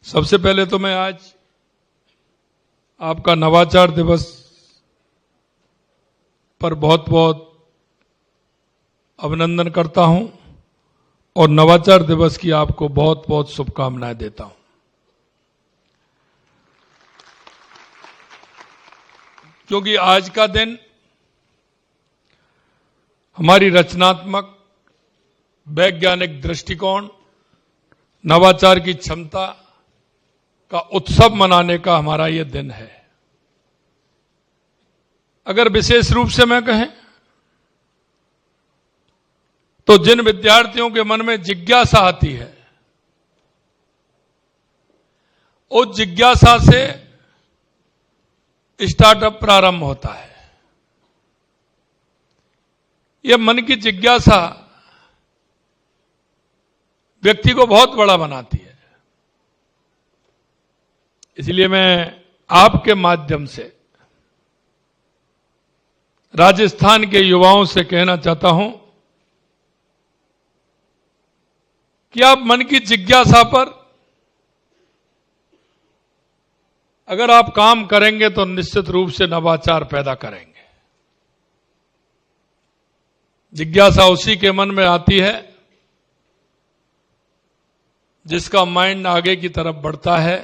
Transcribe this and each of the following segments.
सबसे पहले तो मैं आज आपका नवाचार दिवस पर बहुत बहुत अभिनंदन करता हूं और नवाचार दिवस की आपको बहुत बहुत शुभकामनाएं देता हूं। क्योंकि आज का दिन हमारी रचनात्मक वैज्ञानिक दृष्टिकोण, नवाचार की क्षमता का उत्सव मनाने का हमारा यह दिन है। अगर विशेष रूप से मैं कहें तो जिन विद्यार्थियों के मन में जिज्ञासा आती है, उस जिज्ञासा से स्टार्टअप प्रारंभ होता है। यह मन की जिज्ञासा व्यक्ति को बहुत बड़ा बनाती है। इसलिए मैं आपके माध्यम से राजस्थान के युवाओं से कहना चाहता हूं कि आप मन की जिज्ञासा पर अगर आप काम करेंगे तो निश्चित रूप से नवाचार पैदा करेंगे। जिज्ञासा उसी के मन में आती है जिसका माइंड आगे की तरफ बढ़ता है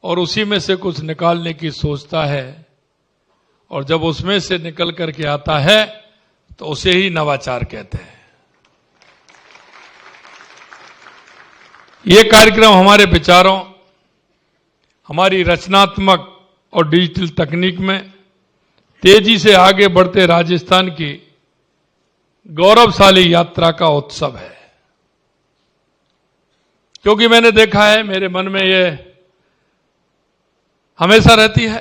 और उसी में से कुछ निकालने की सोचता है, और जब उसमें से निकल करके आता है तो उसे ही नवाचार कहते हैं। ये कार्यक्रम हमारे विचारों, हमारी रचनात्मक और डिजिटल तकनीक में तेजी से आगे बढ़ते राजस्थान की गौरवशाली यात्रा का उत्सव है। क्योंकि मैंने देखा है, मेरे मन में ये हमेशा रहती है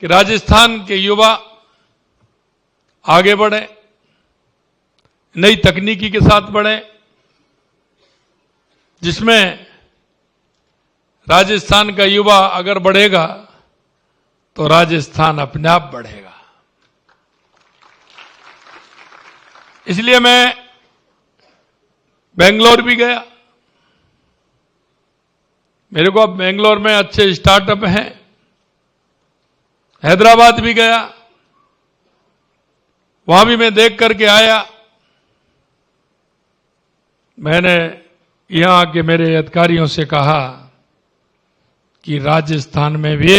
कि राजस्थान के युवा आगे बढ़े, नई तकनीकी के साथ बढ़े, जिसमें राजस्थान का युवा अगर बढ़ेगा तो राजस्थान अपने आप बढ़ेगा। इसलिए मैं बेंगलोर भी गया। मेरे को अब बेंगलोर में अच्छे स्टार्टअप हैं। हैदराबाद भी गया, वहां भी मैं देख करके आया। मैंने यहां के मेरे अधिकारियों से कहा कि राजस्थान में भी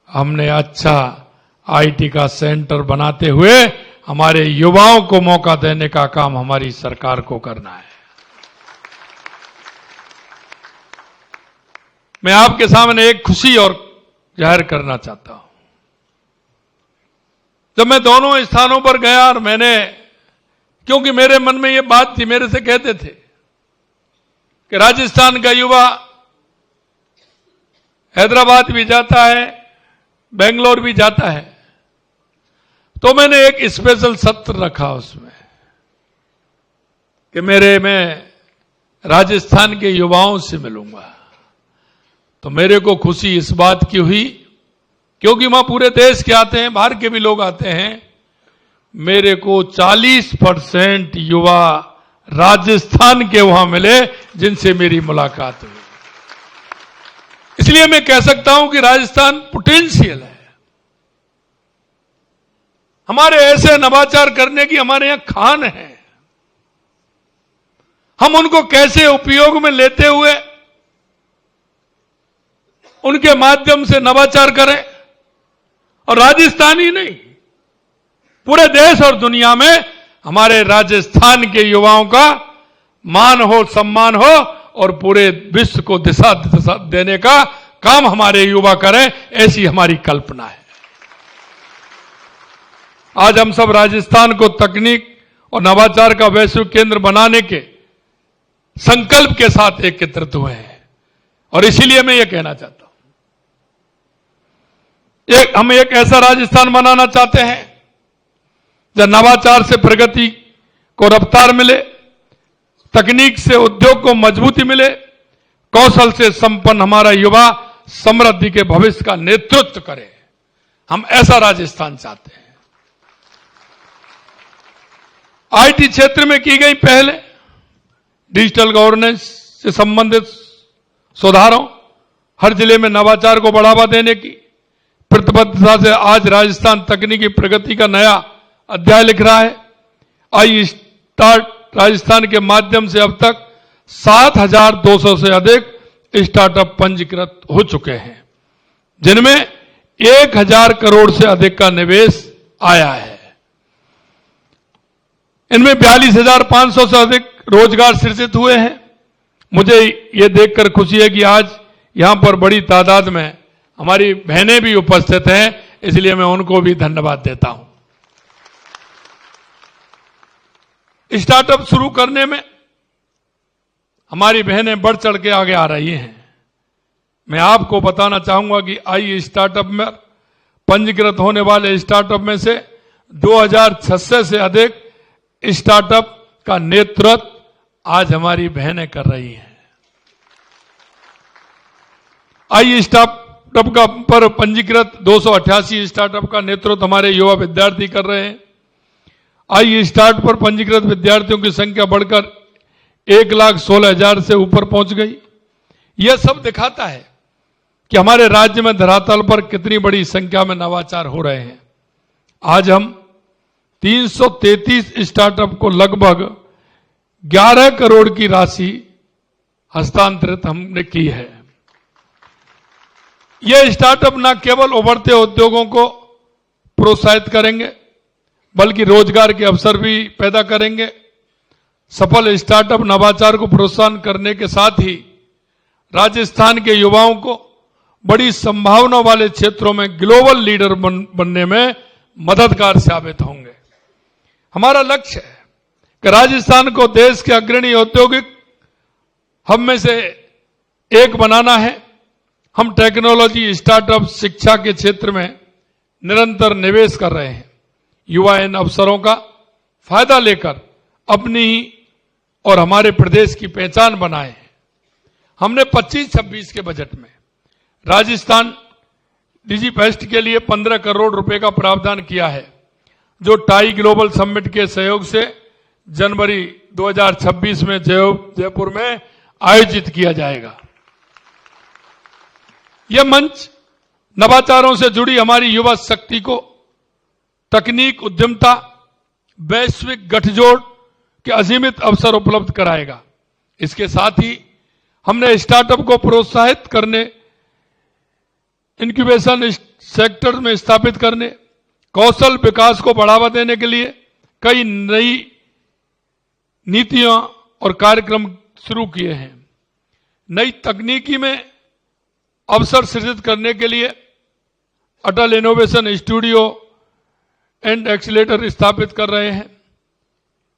हमने अच्छा आईटी का सेंटर बनाते हुए हमारे युवाओं को मौका देने का काम हमारी सरकार को करना है। मैं आपके सामने एक खुशी और जाहिर करना चाहता हूं। जब मैं दोनों स्थानों पर गया और क्योंकि मेरे मन में यह बात थी, मेरे से कहते थे कि राजस्थान का युवा हैदराबाद भी जाता है, बेंगलोर भी जाता है, तो मैंने एक स्पेशल सत्र रखा उसमें कि मैं राजस्थान के युवाओं से मिलूंगा। तो मेरे को खुशी इस बात की हुई, क्योंकि वहां पूरे देश के आते हैं, बाहर के भी लोग आते हैं। मेरे को 40% युवा राजस्थान के वहां मिले जिनसे मेरी मुलाकात हुई। इसलिए मैं कह सकता हूं कि राजस्थान पोटेंशियल है। हमारे ऐसे नवाचार करने की हमारे यहां खान है। हम उनको कैसे उपयोग में लेते हुए उनके माध्यम से नवाचार करें, और राजस्थान ही नहीं, पूरे देश और दुनिया में हमारे राजस्थान के युवाओं का मान हो, सम्मान हो, और पूरे विश्व को दिशा देने का काम हमारे युवा करें, ऐसी हमारी कल्पना है। आज हम सब राजस्थान को तकनीक और नवाचार का वैश्विक केंद्र बनाने के संकल्प के साथ एकत्रित हुए हैं, और इसीलिए मैं ये कहना चाहता हूं, हम एक ऐसा राजस्थान बनाना चाहते हैं जहां नवाचार से प्रगति को रफ्तार मिले, तकनीक से उद्योग को मजबूती मिले, कौशल से संपन्न हमारा युवा समृद्धि के भविष्य का नेतृत्व करे। हम ऐसा राजस्थान चाहते हैं। आईटी क्षेत्र में की गई पहले, डिजिटल गवर्नेंस से संबंधित सुधारों, हर जिले में नवाचार को बढ़ावा देने की प्रतिबद्धता से आज राजस्थान तकनीकी प्रगति का नया अध्याय लिख रहा है। आई स्टार्ट राजस्थान के माध्यम से अब तक 7,200 से अधिक स्टार्टअप पंजीकृत हो चुके हैं, जिनमें 1,000 करोड़ से अधिक का निवेश आया है। इनमें 42,500 से अधिक रोजगार सृजित हुए हैं। मुझे ये देखकर खुशी है कि आज यहां पर बड़ी तादाद में हमारी बहनें भी उपस्थित हैं, इसलिए मैं उनको भी धन्यवाद देता हूं। स्टार्टअप शुरू करने में हमारी बहनें बढ़ चढ़ के आगे आ रही हैं। मैं आपको बताना चाहूंगा कि आई स्टार्टअप में पंजीकृत होने वाले स्टार्टअप में से 2,600 से अधिक स्टार्टअप का नेतृत्व आज हमारी बहनें कर रही हैं। आई स्टार्टअप का पर पंजीकृत 288 स्टार्टअप का नेतृत्व हमारे युवा विद्यार्थी कर रहे हैं। आई स्टार्ट पर पंजीकृत विद्यार्थियों की संख्या बढ़कर 1,16,000 से ऊपर पहुंच गई। यह सब दिखाता है कि हमारे राज्य में धरातल पर कितनी बड़ी संख्या में नवाचार हो रहे हैं। आज हम 333 स्टार्टअप को लगभग 11 करोड़ की राशि हस्तांतरित हमने की है। यह स्टार्टअप न केवल उभरते उद्योगों को प्रोत्साहित करेंगे, बल्कि रोजगार के अवसर भी पैदा करेंगे। सफल स्टार्टअप नवाचार को प्रोत्साहन करने के साथ ही राजस्थान के युवाओं को बड़ी संभावना वाले क्षेत्रों में ग्लोबल लीडर बनने में मददगार साबित होंगे। हमारा लक्ष्य है कि राजस्थान को देश के अग्रणी औद्योगिक हब में से एक बनाना है। हम टेक्नोलॉजी, स्टार्टअप, शिक्षा के क्षेत्र में निरंतर निवेश कर रहे हैं। युवा इन अवसरों का फायदा लेकर अपनी ही और हमारे प्रदेश की पहचान बनाए हैं। हमने 25-26 के बजट में राजस्थान डिजीफेस्ट के लिए 15 करोड़ रुपए का प्रावधान किया है, जो टाई ग्लोबल समिट के सहयोग से जनवरी 2026 में जयपुर में आयोजित किया जाएगा। यह मंच नवाचारों से जुड़ी हमारी युवा शक्ति को तकनीक, उद्यमता, वैश्विक गठजोड़ के असीमित अवसर उपलब्ध कराएगा। इसके साथ ही हमने स्टार्टअप को प्रोत्साहित करने, इंक्यूबेशन सेक्टर में स्थापित करने, कौशल विकास को बढ़ावा देने के लिए कई नई नीतियां और कार्यक्रम शुरू किए हैं। नई तकनीकी में अवसर सृजित करने के लिए अटल इनोवेशन स्टूडियो एंड एक्सीलेटर स्थापित कर रहे हैं।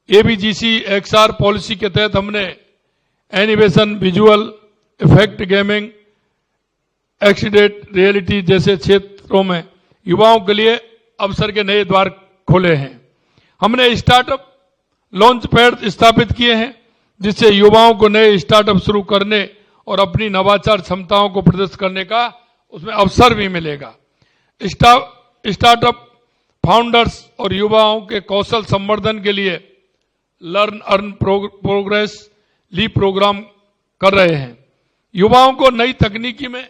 एबीजीसी एक्सआर पॉलिसी के तहत हमने animation, visual effect, gaming, extended reality जैसे क्षेत्रों में युवाओं के लिए अवसर के नए द्वार खोले हैं। हमने स्टार्टअप लॉन्च पैड स्थापित किए हैं, जिससे युवाओं को नए स्टार्टअप शुरू करने और अपनी नवाचार क्षमताओं को प्रदर्शित करने का उसमें अवसर भी मिलेगा। स्टार्टअप फाउंडर्स और युवाओं के कौशल संवर्धन के लिए learn earn progress leap programme कर रहे हैं। युवाओं को नई तकनीकी में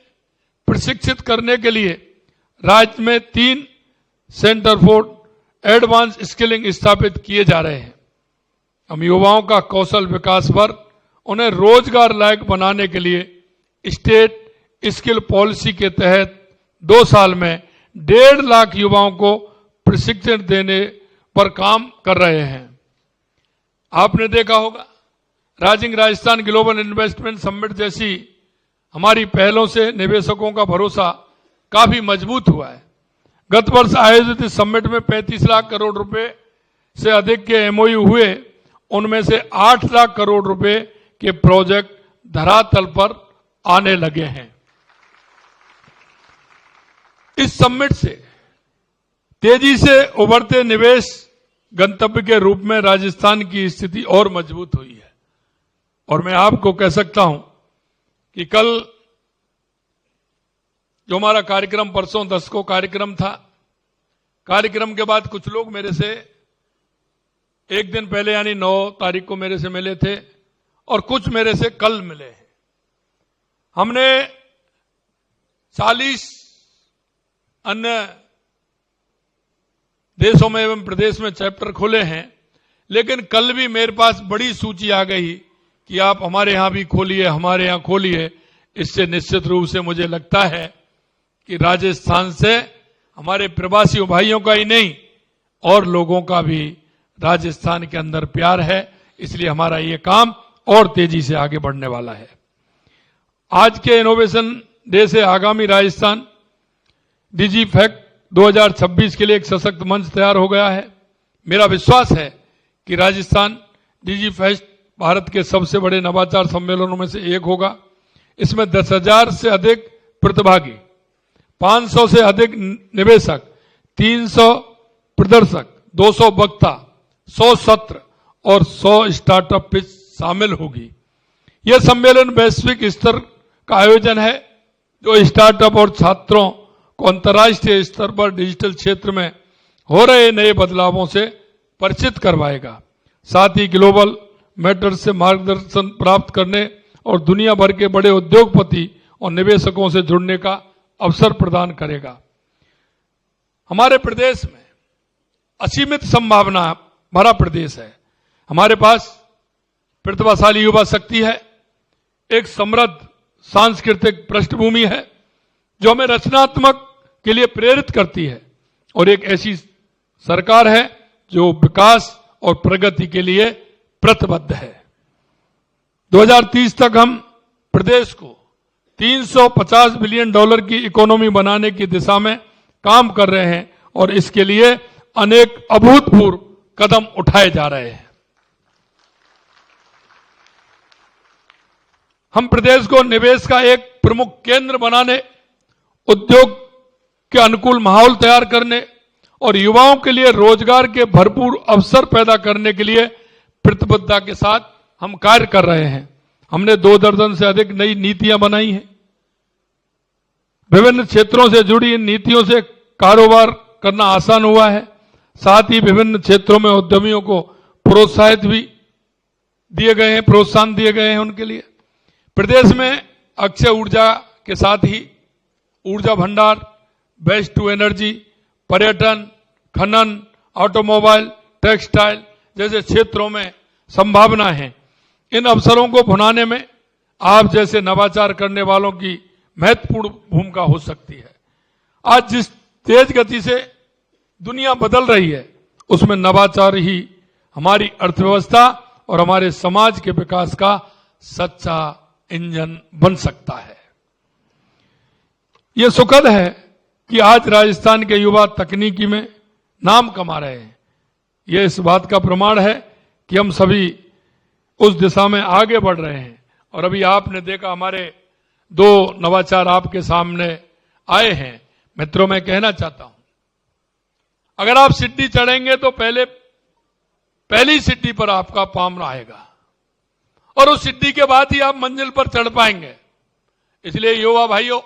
प्रशिक्षित करने के लिए राज्य में 3 सेंटर फॉर एडवांस स्किलिंग स्थापित किए जा रहे हैं। हम युवाओं का कौशल विकास पर उन्हें रोजगार लायक बनाने के लिए स्टेट स्किल पॉलिसी के तहत 2 साल में 1.5 लाख युवाओं को प्रशिक्षण देने पर काम कर रहे हैं। आपने देखा होगा, rising Rajasthan global investment summit जैसी हमारी पहलों से निवेशकों का भरोसा काफी मजबूत हुआ है। गत वर्ष आयोजित इस समिट में 35 लाख करोड़ रुपए से अधिक के एमओयू हुए। उनमें से 8 लाख करोड़ रुपए के प्रोजेक्ट धरातल पर आने लगे हैं। इस समिट से तेजी से उभरते निवेश गंतव्य के रूप में राजस्थान की स्थिति और मजबूत हुई है। और मैं आपको कह सकता हूं कि कल जो हमारा कार्यक्रम, परसों 10 को कार्यक्रम था, कार्यक्रम के बाद कुछ लोग मेरे से एक दिन पहले यानी 9 तारीख को मेरे से मिले थे और कुछ मेरे से कल मिले हैं। हमने 40 अन्य देशों में एवं प्रदेश में चैप्टर खोले हैं, लेकिन कल भी मेरे पास बड़ी सूची आ गई कि आप हमारे यहां भी खोलिए, हमारे यहां खोलिए। इससे निश्चित रूप से मुझे लगता है कि राजस्थान से हमारे प्रवासी भाइयों का ही नहीं और लोगों का भी राजस्थान के अंदर प्यार है, इसलिए हमारा ये काम और तेजी से आगे बढ़ने वाला है। आज के इनोवेशन डे से आगामी राजस्थान डिजी फैक्ट 2026 के लिए एक सशक्त मंच तैयार हो गया है। मेरा विश्वास है कि राजस्थान डिजी फैक्ट भारत के सबसे बड़े नवाचार सम्मेलनों में से एक होगा। इसमें 10,000 से अधिक प्रतिभागी, 500 से अधिक निवेशक, 300 प्रदर्शक, 200 वक्ता, 100 सत्र और 100 स्टार्टअप पिच शामिल होगी। यह सम्मेलन वैश्विक स्तर का आयोजन है जो स्टार्टअप और छात्रों को अंतर्राष्ट्रीय स्तर पर डिजिटल क्षेत्र में हो रहे नए बदलावों से परिचित करवाएगा। साथ ही ग्लोबल मैटर्स से मार्गदर्शन प्राप्त करने और दुनिया भर के बड़े उद्योगपति और निवेशकों से जुड़ने का अवसर प्रदान करेगा। हमारे प्रदेश में असीमित संभावना भरा प्रदेश है। हमारे पास प्रतिभाशाली युवा शक्ति है, एक समृद्ध सांस्कृतिक पृष्ठभूमि है जो हमें रचनात्मक के लिए प्रेरित करती है, और एक ऐसी सरकार है जो विकास और प्रगति के लिए प्रतिबद्ध है। 2030 तक हम प्रदेश को $350 बिलियन की इकोनॉमी बनाने की दिशा में काम कर रहे हैं और इसके लिए अनेक अभूतपूर्व कदम उठाए जा रहे हैं। हम प्रदेश को निवेश का एक प्रमुख केंद्र बनाने, उद्योग के अनुकूल माहौल तैयार करने और युवाओं के लिए रोजगार के भरपूर अवसर पैदा करने के लिए प्रतिबद्धता के साथ हम कार्य कर रहे हैं। हमने 2 दर्जन से अधिक नई नीतियां बनाई हैं। विभिन्न क्षेत्रों से जुड़ी इन नीतियों से कारोबार करना आसान हुआ है। साथ ही विभिन्न क्षेत्रों में उद्यमियों को प्रोत्साहन दिए गए हैं उनके लिए। प्रदेश में अक्षय ऊर्जा के साथ ही ऊर्जा भंडार, वेस्ट टू एनर्जी, पर्यटन, खनन, ऑटोमोबाइल, टेक्सटाइल जैसे क्षेत्रों में संभावना है। इन अवसरों को भुनाने में आप जैसे नवाचार करने वालों की महत्वपूर्ण भूमिका हो सकती है। आज जिस तेज गति से दुनिया बदल रही है, उसमें नवाचार ही हमारी अर्थव्यवस्था और हमारे समाज के विकास का सच्चा इंजन बन सकता है। यह सुखद है कि आज राजस्थान के युवा तकनीकी में नाम कमा रहे हैं। यह इस बात का प्रमाण है कि हम सभी उस दिशा में आगे बढ़ रहे हैं। और अभी आपने देखा हमारे 2 नवाचार आपके सामने आए हैं। मित्रों, मैं कहना चाहता हूं, अगर आप सीढ़ी चढ़ेंगे तो पहली सीढ़ी पर आपका पाँव आएगा और उस सीढ़ी के बाद ही आप मंजिल पर चढ़ पाएंगे। इसलिए युवा भाइयों,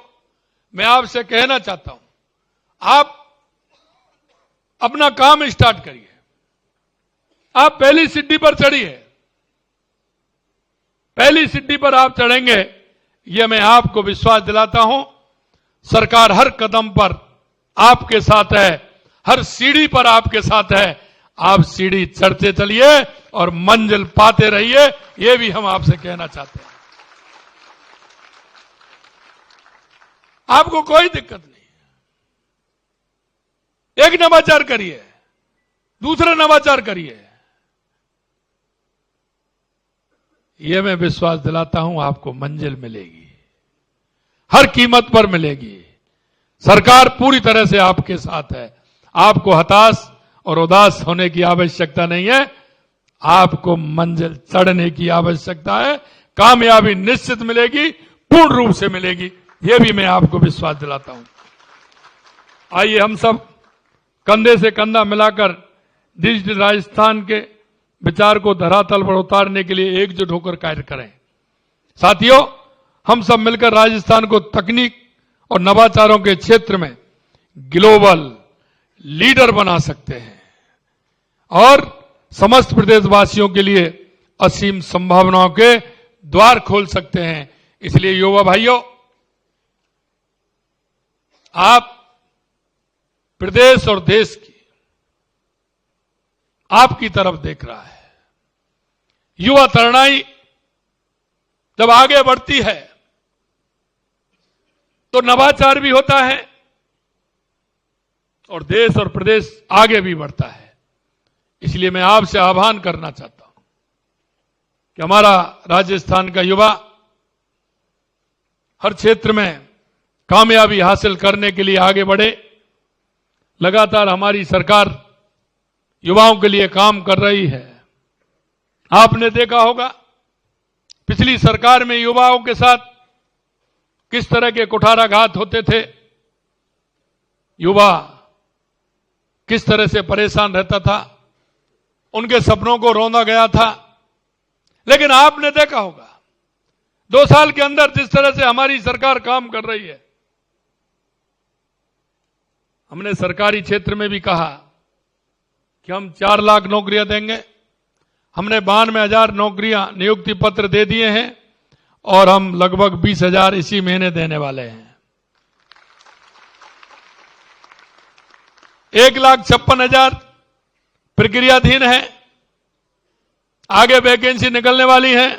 मैं आपसे कहना चाहता हूं, आप अपना काम स्टार्ट करिए। आप पहली सीढ़ी पर चढ़िए। पहली सीढ़ी पर आप चढ़ेंगे, यह मैं आपको विश्वास दिलाता हूं। सरकार हर कदम पर आपके साथ है, हर सीढ़ी पर आपके साथ है। आप सीढ़ी चढ़ते चलिए और मंजिल पाते रहिए, यह भी हम आपसे कहना चाहते हैं। आपको कोई दिक्कत नहीं। एक नवाचार करिए, दूसरा नवाचार करिए। यह मैं विश्वास दिलाता हूं, आपको मंजिल मिलेगी, हर कीमत पर मिलेगी। सरकार पूरी तरह से आपके साथ है। आपको हताश और उदास होने की आवश्यकता नहीं है। आपको मंजिल चढ़ने की आवश्यकता है। कामयाबी निश्चित मिलेगी, पूर्ण रूप से मिलेगी, यह भी मैं आपको विश्वास दिलाता हूं। आइए हम सब कंधे से कंधा मिलाकर डिजिटल राजस्थान के विचार को धरातल पर उतारने के लिए एकजुट होकर कार्य करें। साथियों, हम सब मिलकर राजस्थान को तकनीक और नवाचारों के क्षेत्र में ग्लोबल लीडर बना सकते हैं और समस्त प्रदेशवासियों के लिए असीम संभावनाओं के द्वार खोल सकते हैं। इसलिए युवा भाइयों, आप प्रदेश और देश की आपकी तरफ देख रहा है। युवा तरुणाई जब आगे बढ़ती है तो नवाचार भी होता है और देश और प्रदेश आगे भी बढ़ता है। इसलिए मैं आपसे आह्वान करना चाहता हूं कि हमारा राजस्थान का युवा हर क्षेत्र में कामयाबी हासिल करने के लिए आगे बढ़े। लगातार हमारी सरकार युवाओं के लिए काम कर रही है। आपने देखा होगा पिछली सरकार में युवाओं के साथ किस तरह के कुठाराघात होते थे, युवा किस तरह से परेशान रहता था, उनके सपनों को रौंदा गया था। लेकिन आपने देखा होगा 2 साल के अंदर जिस तरह से हमारी सरकार काम कर रही है। हमने सरकारी क्षेत्र में भी कहा कि हम 4 लाख नौकरियां देंगे। हमने 92,000 नौकरियां नियुक्ति पत्र दे दिए हैं और हम लगभग 20,000 इसी महीने देने वाले हैं। 1,56,000 प्रक्रियाधीन है, आगे वैकेंसी निकलने वाली है।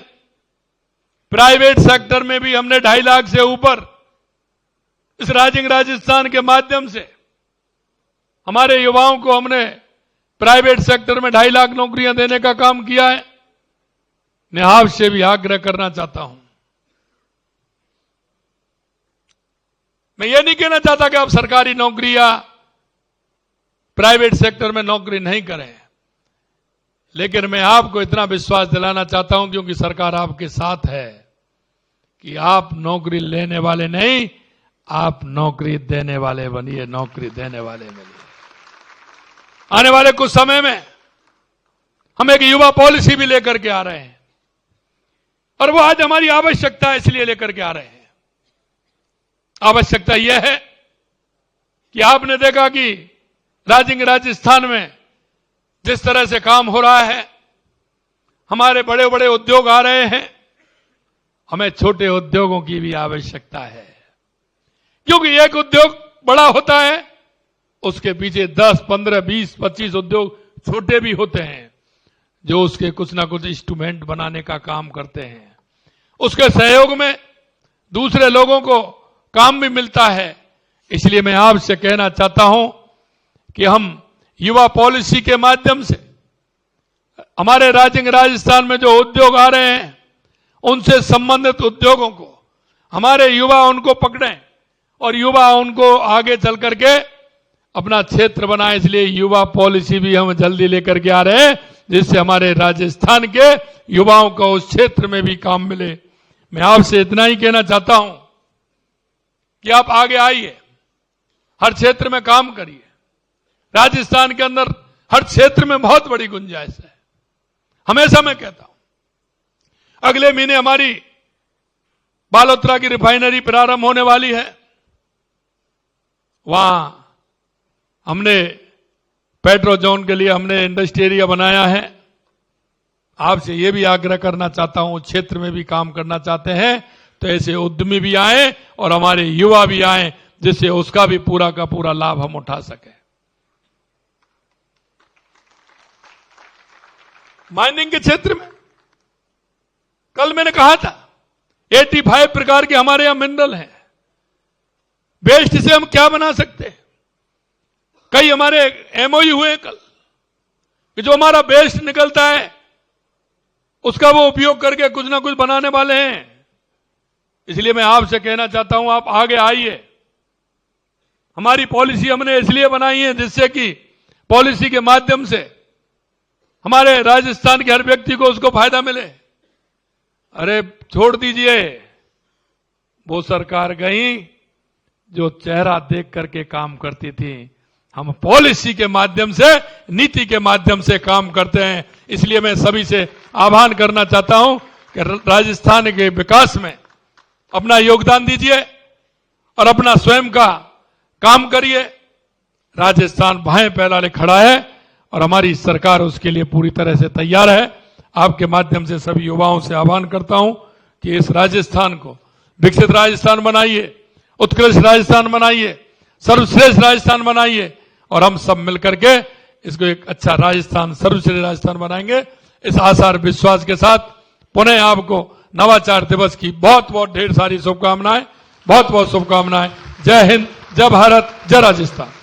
प्राइवेट सेक्टर में भी हमने 2.5 लाख से ऊपर इस राइजिंग राजस्थान के माध्यम से हमारे युवाओं को हमने प्राइवेट सेक्टर में 2.5 लाख नौकरियां देने का काम किया है। मैं आपसे भी आग्रह करना चाहता हूं, मैं ये नहीं कहना चाहता कि आप सरकारी नौकरी या प्राइवेट सेक्टर में नौकरी नहीं करें, लेकिन मैं आपको इतना विश्वास दिलाना चाहता हूं क्योंकि सरकार आपके साथ है कि आप नौकरी लेने वाले नहीं, आप नौकरी देने वाले बनिए, नौकरी देने वाले बनिए। आने वाले कुछ समय में हम एक युवा पॉलिसी भी लेकर के आ रहे हैं और वो आज हमारी आवश्यकता है, इसलिए लेकर के आ रहे हैं। आवश्यकता यह है कि आपने देखा कि राइजिंग राजस्थान में जिस तरह से काम हो रहा है, हमारे बड़े बड़े उद्योग आ रहे हैं, हमें छोटे उद्योगों की भी आवश्यकता है। क्योंकि एक उद्योग बड़ा होता है, उसके पीछे 10, 15, 20, 25 उद्योग छोटे भी होते हैं जो उसके कुछ ना कुछ इंस्ट्रूमेंट बनाने का काम करते हैं। उसके सहयोग में दूसरे लोगों को काम भी मिलता है। इसलिए मैं आपसे कहना चाहता हूं कि हम युवा पॉलिसी के माध्यम से हमारे राइजिंग राजस्थान में जो उद्योग आ रहे हैं, उनसे संबंधित उद्योगों को हमारे युवा उनको पकड़ें और युवा उनको आगे चल करके अपना क्षेत्र बनाए। इसलिए युवा पॉलिसी भी हम जल्दी लेकर के आ रहे हैं जिससे हमारे राजस्थान के युवाओं को उस क्षेत्र में भी काम मिले। मैं आपसे इतना ही कहना चाहता हूं कि आप आगे आइए, हर क्षेत्र में काम करिए। राजस्थान के अंदर हर क्षेत्र में बहुत बड़ी गुंजाइश है। हमेशा मैं कहता हूं, अगले महीने हमारी बालोतरा की रिफाइनरी प्रारंभ होने वाली है। वहां हमने पेट्रो जोन के लिए हमने इंडस्ट्री एरिया बनाया है। आपसे यह भी आग्रह करना चाहता हूं, क्षेत्र में भी काम करना चाहते हैं तो ऐसे उद्यमी भी आए और हमारे युवा भी आए जिससे उसका भी पूरा का पूरा लाभ हम उठा सकें। माइनिंग के क्षेत्र में कल मैंने कहा था 85 प्रकार के हमारे यहां मिनरल हैं। वेस्ट से हम क्या बना सकते हैं? कई हमारे एमओयू हुए कल कि जो हमारा वेस्ट निकलता है उसका वो उपयोग करके कुछ ना कुछ बनाने वाले हैं। इसलिए मैं आपसे कहना चाहता हूं, आप आगे आइए। हमारी पॉलिसी हमने इसलिए बनाई है जिससे कि पॉलिसी के माध्यम से हमारे राजस्थान के हर व्यक्ति को उसको फायदा मिले। अरे छोड़ दीजिए, वो सरकार गई जो चेहरा देख करके काम करती थी। हम पॉलिसी के माध्यम से, नीति के माध्यम से काम करते हैं। इसलिए मैं सभी से आह्वान करना चाहता हूं कि राजस्थान के विकास में अपना योगदान दीजिए और अपना स्वयं का काम करिए। राजस्थान बाहें फैलाने खड़ा है और हमारी सरकार उसके लिए पूरी तरह से तैयार है। आपके माध्यम से सभी युवाओं से आह्वान करता हूं कि इस राजस्थान को विकसित राजस्थान बनाइए, उत्कृष्ट राजस्थान बनाइए, सर्वश्रेष्ठ राजस्थान बनाइए और हम सब मिलकर के इसको एक अच्छा राजस्थान, सर्वश्रेष्ठ राजस्थान बनाएंगे। इस आशा और विश्वास के साथ पुनः आपको नवाचार दिवस की बहुत बहुत ढेर सारी शुभकामनाएं, बहुत बहुत शुभकामनाएं। जय हिंद, जय भारत, जय राजस्थान।